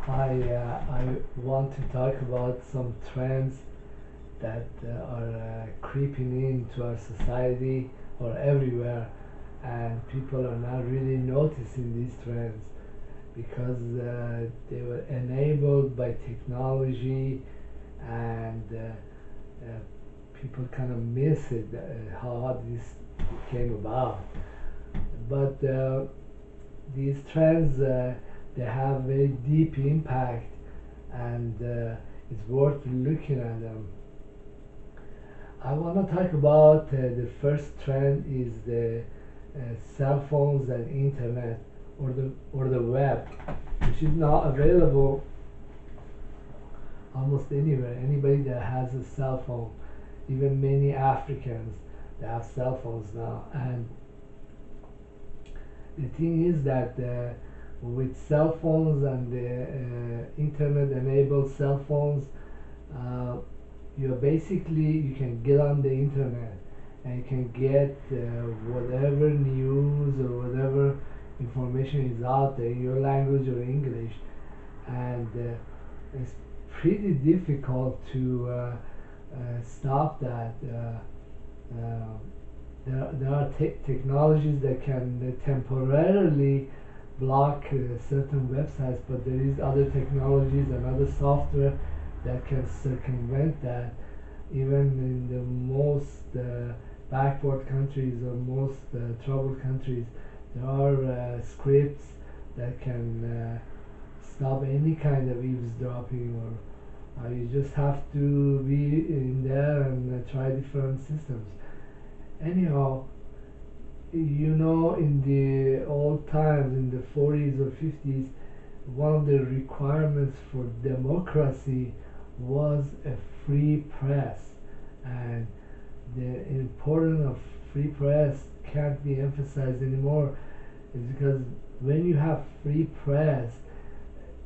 Hi, I want to talk about some trends that are creeping into our society or everywhere, and people are not really noticing these trends because they were enabled by technology, and people kind of miss it, how this came about. But these trends they have very deep impact, and it's worth looking at them. I want to talk about the first trend is the cell phones and internet, or the web, which is now available almost anywhere. Anybody that has a cell phone, even many Africans, they have cell phones now. And the thing is that with cell phones and the internet enabled cell phones, uh, you can get on the internet and you can get whatever news or whatever information is out there in your language or English, and it's pretty difficult to stop that. Uh, there are technologies that can temporarily block certain websites, but there is other technologies and other software that can circumvent that. Even in the most backward countries or most troubled countries, there are scripts that can stop any kind of eavesdropping, or you just have to be in there and try different systems. Anyhow, in the old times, in the 40s or 50s, one of the requirements for democracy was a free press, and the importance of free press can't be emphasized anymore. Is because when you have free press,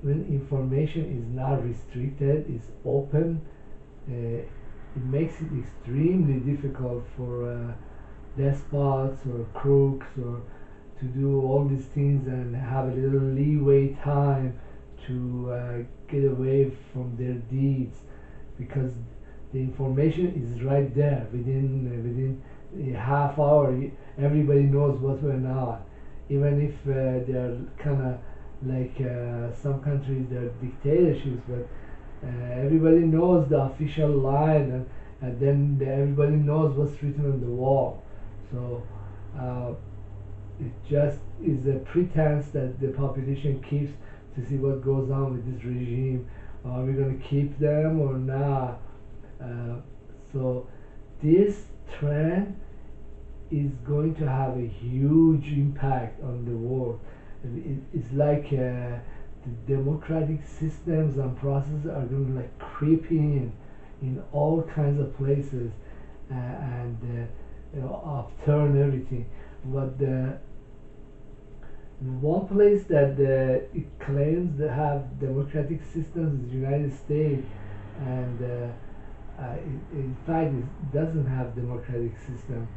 when information is not restricted, is open, it makes it extremely difficult for despots or crooks or to do all these things and have a little leeway time to get away from their deeds, because the information is right there within a half hour. Everybody knows what went on, even if they're kind of like some countries, they're dictatorships, but everybody knows the official line, and then everybody knows what's written on the wall. So uh, it just is a pretense that the population keeps to see what goes on with this regime. Are we going to keep them or not? Uh, so this trend is going to have a huge impact on the world. It's like the democratic systems and processes are going to like creep in all kinds of places, and upturn everything. But the one place that it claims to have democratic systems is the United States, and in fact it doesn't have democratic system.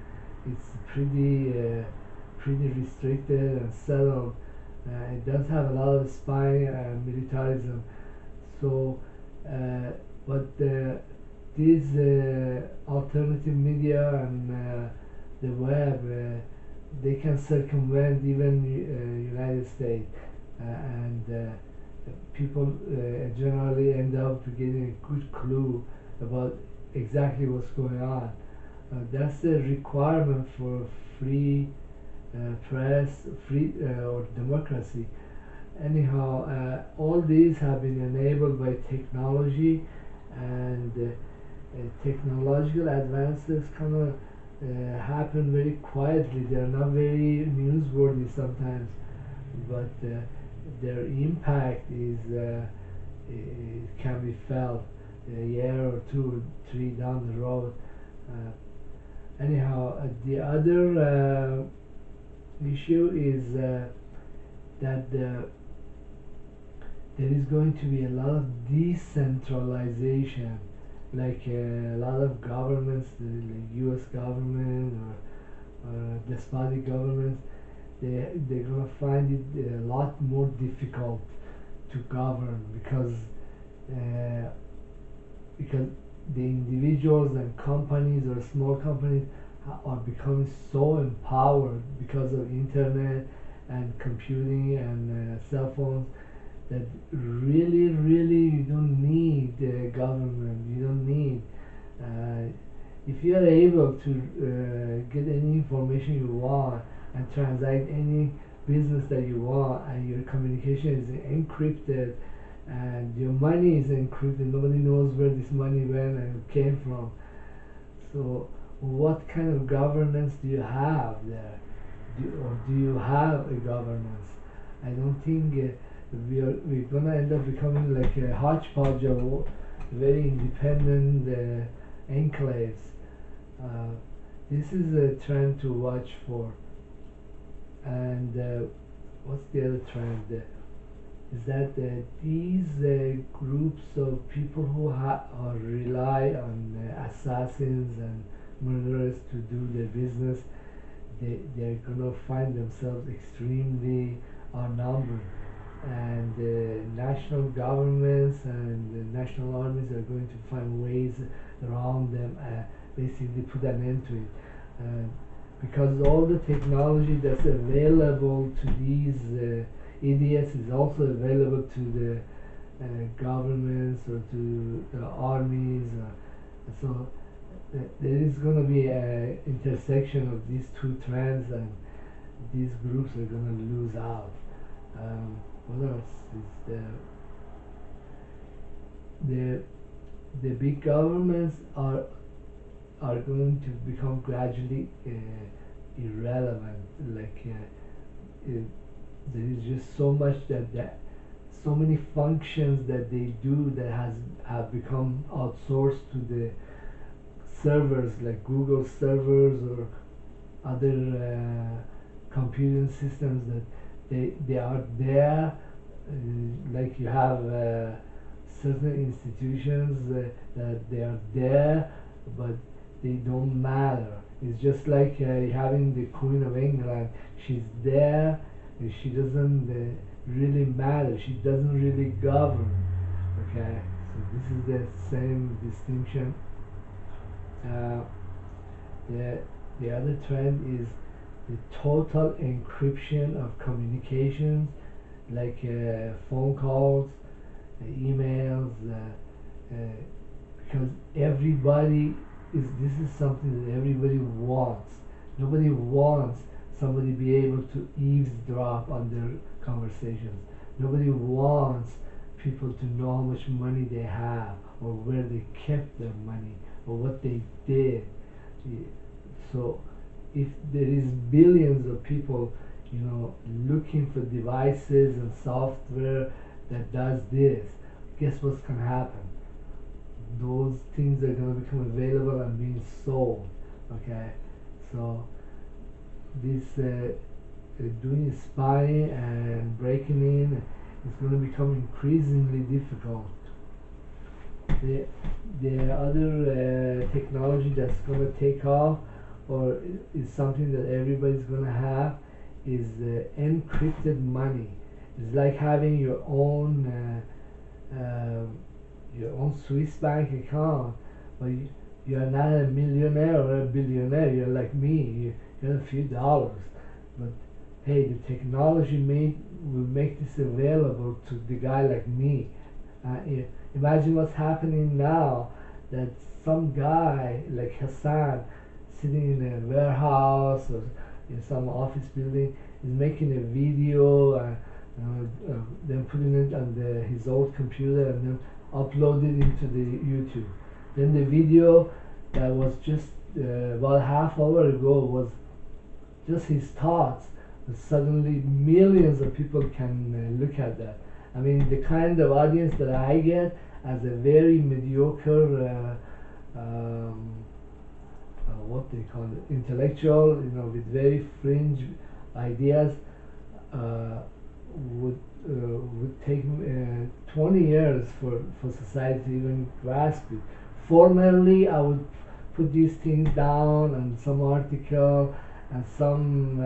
It's pretty restricted and settled. It does have a lot of spying and militarism. So, uh, but these alternative media and the web, they can circumvent even United States, and people generally end up getting a good clue about exactly what's going on. That's the requirement for free press, free or democracy. Anyhow, all these have been enabled by technology, and technological advances kind of happen very quietly. They're not very newsworthy sometimes, but their impact is it can be felt a year or two or three down the road. Uh, Anyhow, the other issue is that there is going to be a lot of decentralization, like a lot of governments, the U.S. government or despotic governments, they're gonna find it a lot more difficult to govern, uh, because the individuals and companies or small companies are becoming so empowered because of internet and computing and cell phones, that really you don't need government. You don't need uh, if you are able to get any information you want and transact any business that you want, and your communication is encrypted and your money is encrypted, nobody knows where this money went and came from. So what kind of governance do you have there? Or do you have a governance? I don't think we're gonna end up becoming like a hodgepodge of very independent enclaves. Uh, this is a trend to watch for. And what's the other trend? Is that these groups of people who rely on assassins and murderers to do their business, they're gonna find themselves extremely outnumbered, and national governments and national armies are going to find ways around them, basically put an end to it. Because all the technology that's available to these idiots is also available to the governments or to the armies. So there is going to be an intersection of these two trends, and these groups are going to lose out. What else is the big governments are going to become gradually irrelevant. Like there is just so much that so many functions that they do that have become outsourced to the servers, like Google servers or other computing systems, that they are there. Like you have certain institutions that they are there, but they don't matter. It's just like having the Queen of England. She's there, and she doesn't really matter. She doesn't really govern. Okay, so this is the same distinction. The other trend is the total encryption of communications, like phone calls, emails, because everybody this is something that everybody wants. Nobody wants somebody to be able to eavesdrop on their conversations. Nobody wants people to know how much money they have, or where they kept their money, or what they did. So if there is billions of people, looking for devices and software that does this, guess what's going to happen? Those things are going to become available and being sold. Okay, so this doing spying and breaking in is going to become increasingly difficult. The other technology that's going to take off, or is something that everybody's going to have, is encrypted money. It's like having your own Swiss bank account, but you are not a millionaire or a billionaire. You're like me. You have a few dollars, but hey, the technology will make this available to the guy like me. Imagine what's happening now, that some guy like Hassan, sitting in a warehouse or in some office building, is making a video and then putting it on his old computer and then upload it into the YouTube. Then the video that was just about half hour ago was just his thoughts. And suddenly millions of people can look at that. I mean, the kind of audience that I get as a very mediocre what they call it, intellectual, with very fringe ideas, would take 20 years for society to even grasp it. Formerly, I would put these things down on some article, and some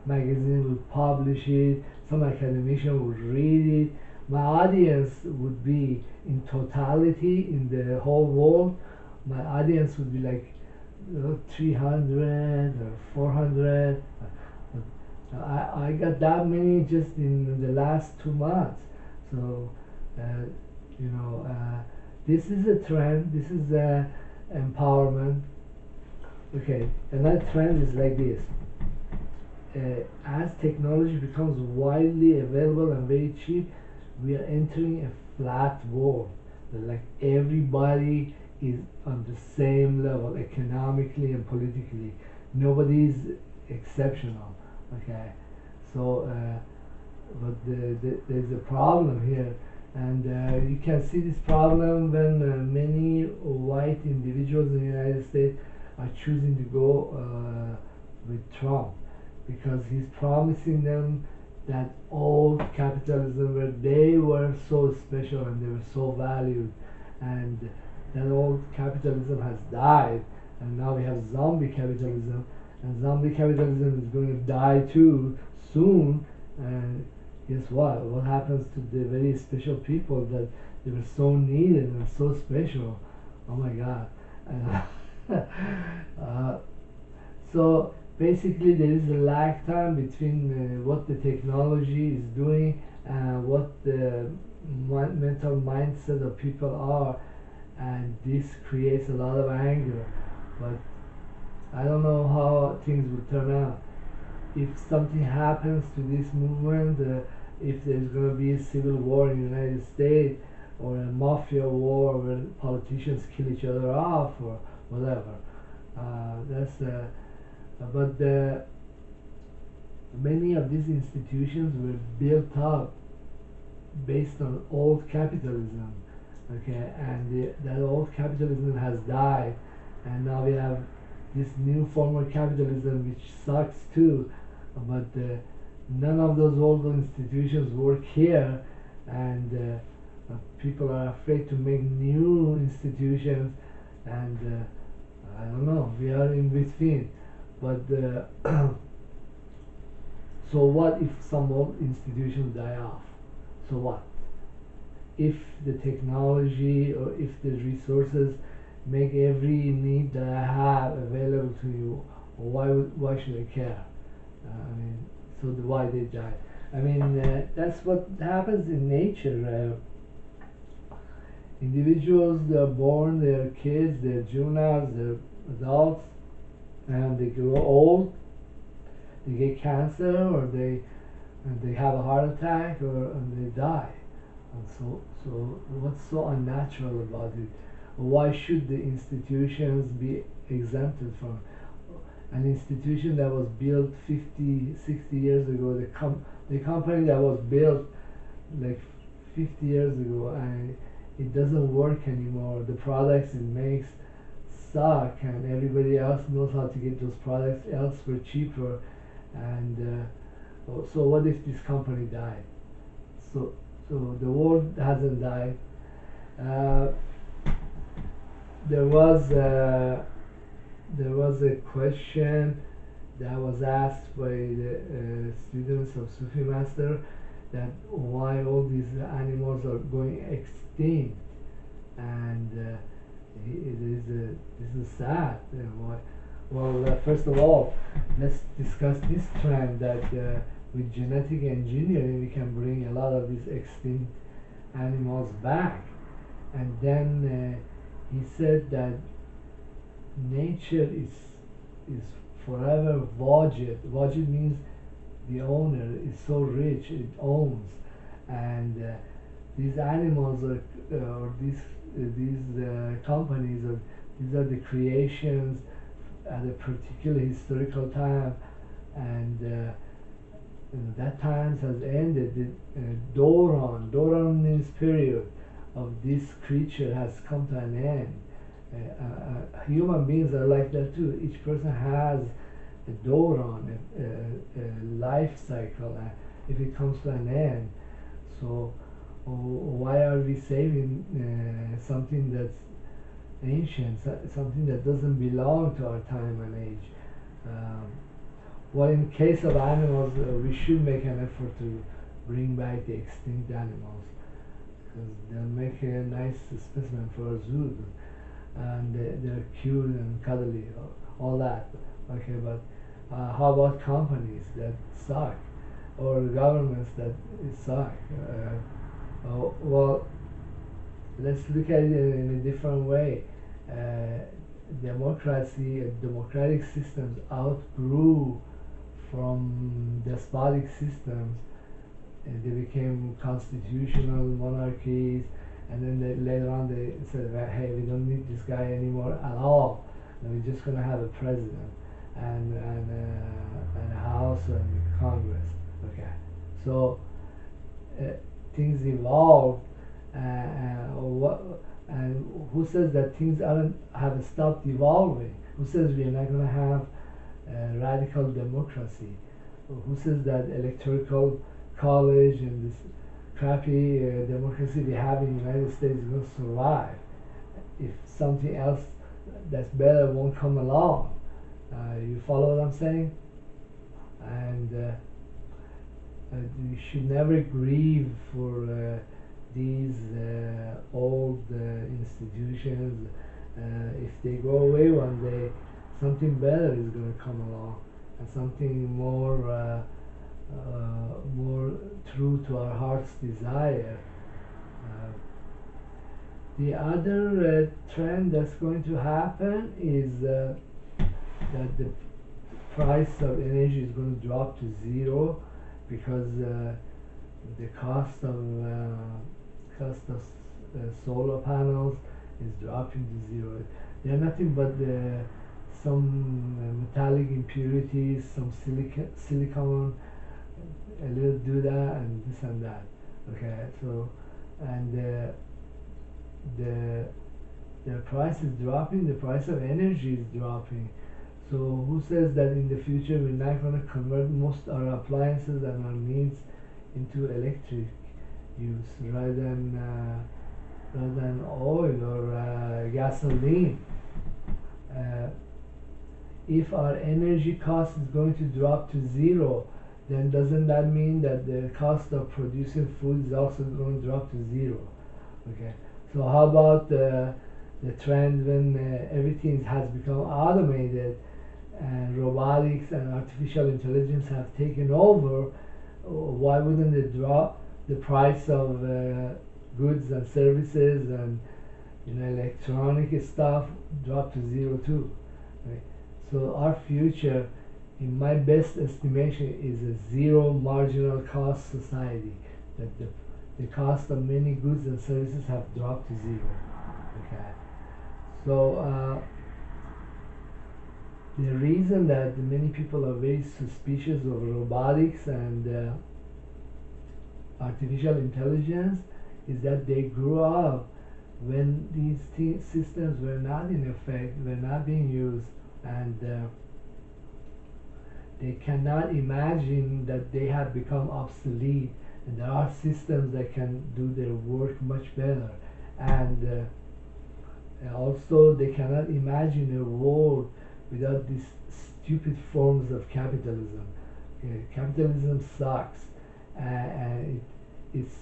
magazine would publish it, some academician would read it, my audience would be in totality in the whole world. My audience would be like 300 or 400. I got that many just in the last 2 months. So, uh, this is a trend. This is empowerment. Okay, another trend is like this. As technology becomes widely available and very cheap, we are entering a flat world. Like everybody is on the same level economically and politically. Nobody is exceptional. Okay, so there's a problem here, and you can see this problem when many white individuals in the United States are choosing to go with Trump because he's promising them that old capitalism where they were so special and they were so valued, and that old capitalism has died, and now we have zombie capitalism, and zombie capitalism is going to die too soon. And guess what? What happens to the very special people that they were so needed and so special? Oh my God! So basically, there is a lag time between what the technology is doing and what the mental mindset of people are, and this creates a lot of anger. But I don't know how things will turn out. If something happens to this movement, if there's going to be a civil war in the United States or a mafia war where politicians kill each other off or whatever, that's but many of these institutions were built up based on old capitalism, okay, and that old capitalism has died, and now we have this new form of capitalism which sucks too, but none of those old institutions work here, and people are afraid to make new institutions, and I don't know, we are in between. But so what if some old institutions die off? So what? If the technology or if the resources make every need that I have available to you, why should I care? I mean, so why they die? I mean, that's what happens in nature. Individuals, they're born, they're kids, they're juveniles, they're adults, and they grow old, they get cancer, or they have a heart attack, and they die. And so what's so unnatural about it? Why should the institutions be exempted from an institution that was built 50, 60 years ago? The company that was built like 50 years ago, and it doesn't work anymore. The products it makes suck, and everybody else knows how to get those products elsewhere cheaper. And so what if this company died? So the world hasn't died. Uh, there was a question that was asked by the students of Sufi Master, that why all these animals are going extinct, and this is sad. Why? Well, first of all, let's discuss this trend that with genetic engineering we can bring a lot of these extinct animals back. And then he said that nature is forever Wajid. Wajid means the owner is so rich, it owns, and these animals or these companies, or these are the creations at a particular historical time, and that time has ended. Doron means period of this creature has come to an end. Human beings are like that too. Each person has a Doron, a life cycle, if it comes to an end. So why are we saving something that's ancient, something that doesn't belong to our time and age? Well, in case of animals, we should make an effort to bring back the extinct animals, because they'll make a nice specimen for a zoo, and they're cute and cuddly, all that. Okay, but how about companies that suck, or governments that suck? Well, let's look at it in a different way. Uh, democratic systems outgrew from despotic systems, and they became constitutional monarchies, and then later on they said, well, hey, we don't need this guy anymore at all, and we're just going to have a president and a house and Congress. Okay, so uh, things evolved, and who says that things aren't have stopped evolving? Who says we're not going to have radical democracy? Who says that electoral college and this crappy democracy we have in the United States is going to survive if something else that's better won't come along? You follow what I'm saying? And you should never grieve for these old institutions. If they go away one day, something better is going to come along, and something more true to our heart's desire. Uh, the other trend that's going to happen is that the price of energy is going to drop to zero, because the cost of solar panels is dropping to zero. They are nothing but some metallic impurities, some silicon, a little doodah, and this and that. Okay, so and the price is dropping. The price of energy is dropping. So who says that in the future we're not going to convert most our appliances and our needs into electric use rather than oil or gasoline? If our energy cost is going to drop to zero, then doesn't that mean that the cost of producing food is also going to drop to zero? Okay. So how about the trend when everything has become automated and robotics and artificial intelligence have taken over? Why wouldn't they drop the price of goods and services and electronic stuff drop to zero too? Right? So our future, in my best estimation, is a zero marginal cost society. That the cost of many goods and services have dropped to zero. Okay. So the reason that many people are very suspicious of robotics and artificial intelligence is that they grew up when these systems were not in effect, were not being used, and they cannot imagine that they have become obsolete, and there are systems that can do their work much better. And also they cannot imagine a world without these stupid forms of capitalism. Capitalism sucks, and it's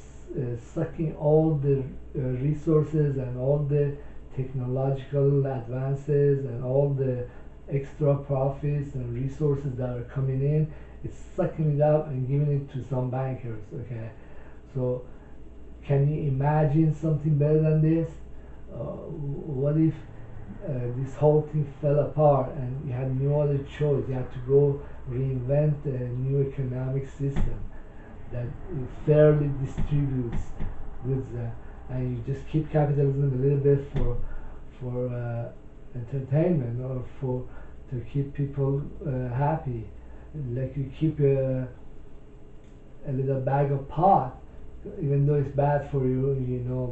sucking all the resources and all the technological advances and all the extra profits and resources that are coming in. It's sucking it up and giving it to some bankers. Okay, so can you imagine something better than this? What if this whole thing fell apart and you had no other choice? You had to go reinvent a new economic system that fairly distributes goods, and you just keep capitalism a little bit for entertainment, or to keep people happy, like you keep a little bag of pot, even though it's bad for you,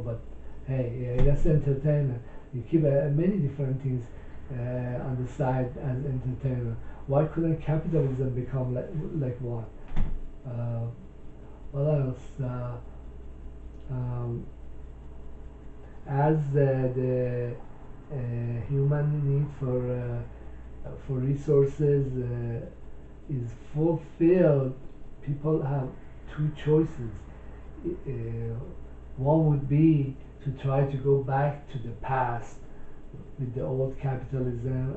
but hey, that's entertainment. You keep many different things on the side as entertainment. Why couldn't capitalism become like one? What else? As the human need for resources is fulfilled, people have two choices. Uh, One would be to try to go back to the past with the old capitalism,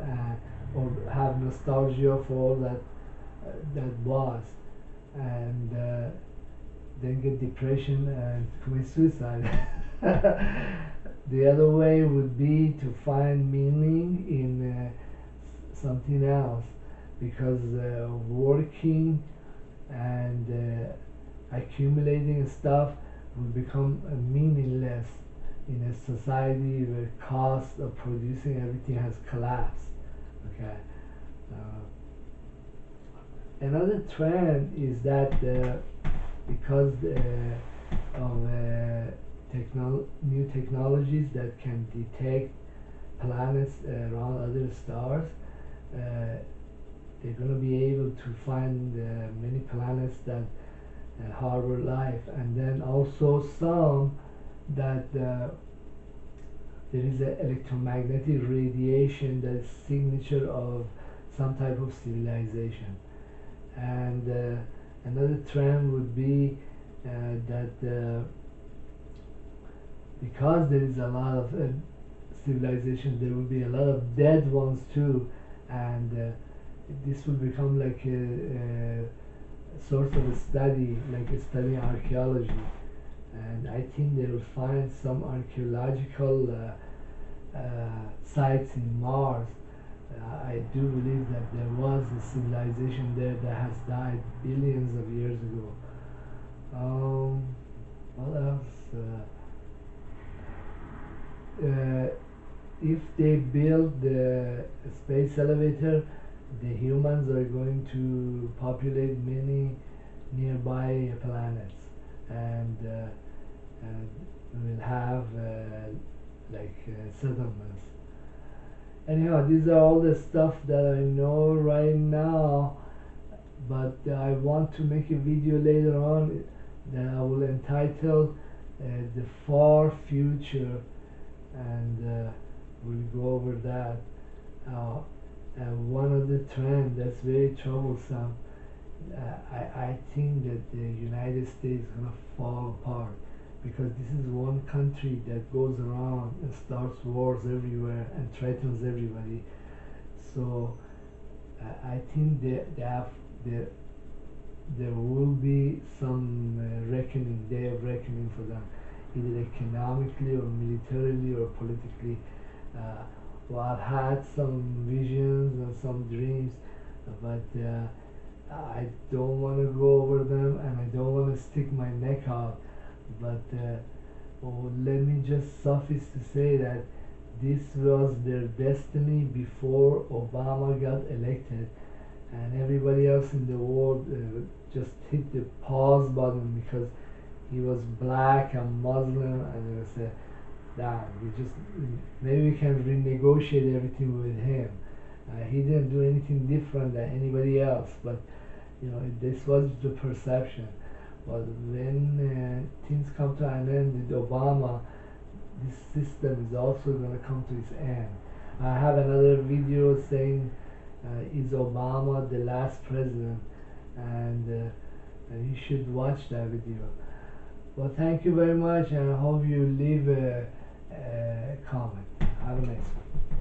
or have nostalgia for all that was, and then get depression and commit suicide. The other way would be to find meaning in something else, because working and accumulating stuff will become meaningless in a society where cost of producing everything has collapsed. Okay. Another trend is that because of new technologies that can detect planets around other stars, they're going to be able to find many planets that harbor life, and then also some that there is an electromagnetic radiation that's signature of some type of civilization. And another trend would be that because there is a lot of civilization, there will be a lot of dead ones too, and this will become like a source of a study, like a study archaeology. And I think they will find some archaeological sites in Mars. I do believe that there was a civilization there that has died billions of years ago. What else? If they build the space elevator, the humans are going to populate many nearby planets, and we'll have settlements. Anyhow, these are all the stuff that I know right now, but I want to make a video later on that I will entitle the far future, and we'll go over that. One of the trend that's very troublesome, I think that the United States is going to fall apart, because this is one country that goes around and starts wars everywhere and threatens everybody. So I think there will be some day of reckoning for them, either economically or militarily or politically. Well, I've had some visions and some dreams, but I don't want to go over them, and I don't want to stick my neck out. But let me just suffice to say that this was their destiny before Obama got elected, and everybody else in the world just hit the pause button because he was black and Muslim, and they said, "Damn, maybe we can renegotiate everything with him." He didn't do anything different than anybody else, but this was the perception. But when things come to an end with Obama, this system is also going to come to its end. I have another video saying, is Obama the last president? And you should watch that video. Well, thank you very much, and I hope you leave a comment. Have a nice one.